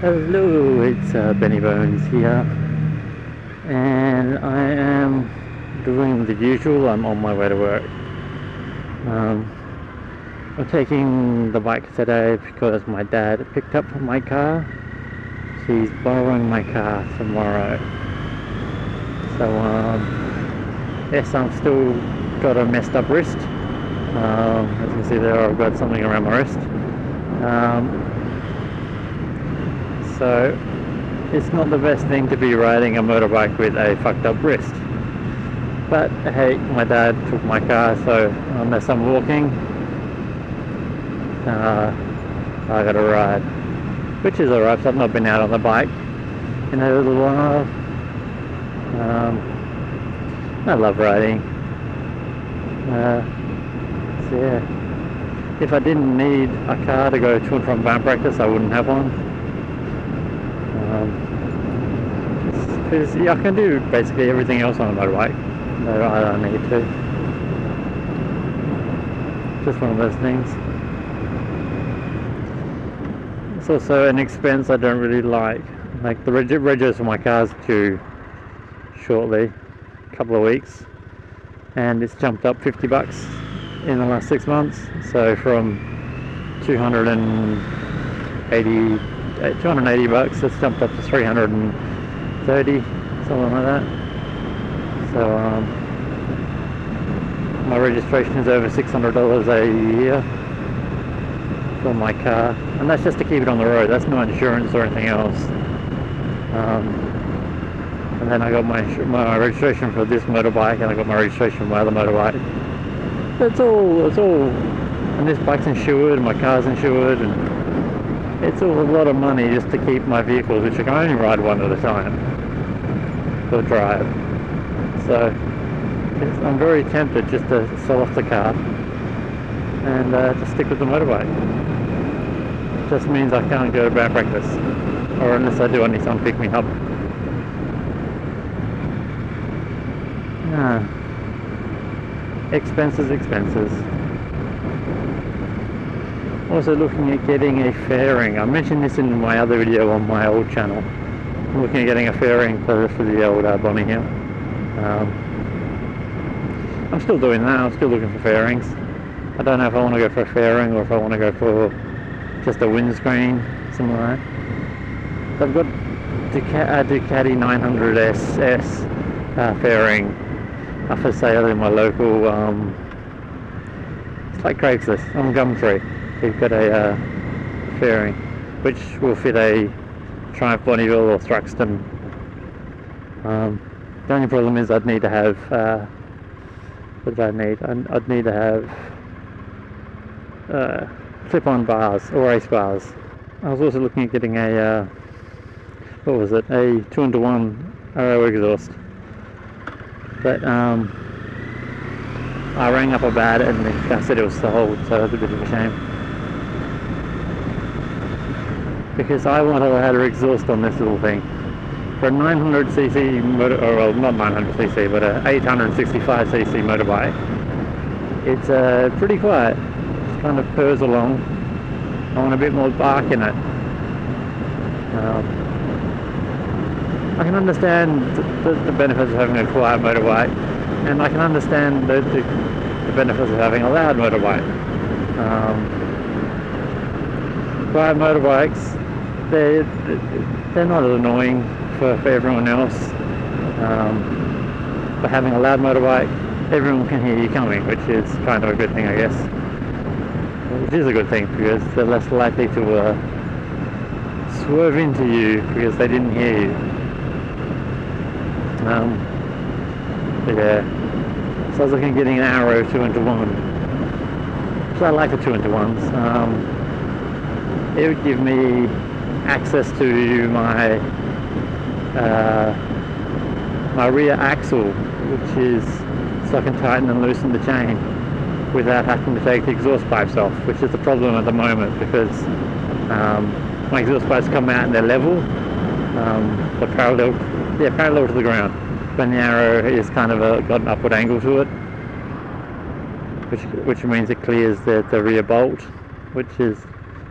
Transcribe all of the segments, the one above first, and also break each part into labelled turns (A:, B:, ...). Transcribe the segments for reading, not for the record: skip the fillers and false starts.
A: Hello, it's Benny Bones here, and I am doing the usual. I'm on my way to work. I'm taking the bike today because my dad picked up my car. He's borrowing my car tomorrow. So, yes, I'm still got a messed up wrist. As you can see there, I've got something around my wrist. So it's not the best thing to be riding a motorbike with a fucked up wrist. But hey, my dad took my car, so unless I'm walking, I gotta ride. Which is alright, so I've not been out on the bike in a little while. I love riding. So yeah, if I didn't need a car to go to and from band practice, I wouldn't have one. Because yeah, I can do basically everything else on a motorbike. No, I don't need to. Just one of those things. It's also an expense I don't really like. Like the registration for my car's due shortly, a couple of weeks, and it's jumped up $50 in the last 6 months. So from 280 bucks, it's jumped up to 330, something like that. So my registration is over $600 a year for my car, and that's just to keep it on the road. That's no insurance or anything else. And then I got my registration for this motorbike, and I got my registration for my other motorbike. It's all, and this bike's insured, and my car's insured, and it's all a lot of money just to keep my vehicles, which I can only ride one at a time, or drive. So I'm very tempted just to sell off the car and to stick with the motorbike. It just means I can't go to band practice, or unless I do, I need someone to pick me up. Expenses. Also looking at getting a fairing. I mentioned this in my other video on my old channel. I'm looking at getting a fairing for the old Bonne here. I'm still doing that. I'm still looking for fairings. I don't know if I want to go for a fairing or if I want to go for just a windscreen, something like that. I've got Ducati 900SS fairing up for sale in my local, it's like Craigslist, on Gumtree. They've got a fairing which will fit a Triumph Bonneville or Thruxton. The only problem is I'd need to have, what do I need? I'd need to have clip-on bars or race bars. I was also looking at getting a, what was it, a 2-1 RO exhaust. But I rang up about it and the guy said it was sold, so it's a bit of a shame. Because I want a ladder exhaust on this little thing. For a 900cc motor, or well, not 900cc, but a 865cc motorbike, it's pretty quiet. Just kind of purrs along. I want a bit more bark in it. I can understand the benefits of having a quiet motorbike, and I can understand the benefits of having a loud motorbike. Quiet motorbikes, they're not as annoying for everyone else. But having a loud motorbike, everyone can hear you coming, which is kind of a good thing, I guess. Which is a good thing because they're less likely to swerve into you because they didn't hear you. Yeah, so I was looking at getting an Arrow 2-1. So I like the 2-1s. It would give me access to my my rear axle, which is so I can tighten and loosen the chain without having to take the exhaust pipes off, which is the problem at the moment because my exhaust pipes come out and they're level, they're parallel to the ground. When the Arrow is kind of got an upward angle to it, which means it clears the rear bolt, which is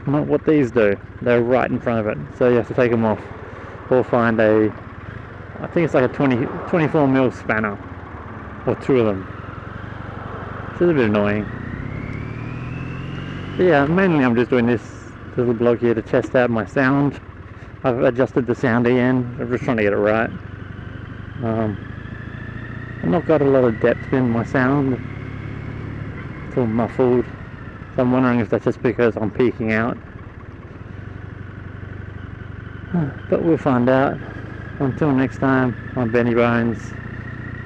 A: not what these do. They're right in front of it, so you have to take them off or find a, I think it's like a 24mm spanner or two of them. Which is a bit annoying. But yeah, mainly I'm just doing this little blog here to test out my sound. I've adjusted the sound again. I'm just trying to get it right. I've not got a lot of depth in my sound. It's all muffled. So I'm wondering if that's just because I'm peaking out. But we'll find out. Until next time, I'm Benny Bones.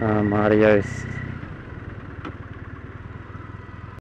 A: Adios.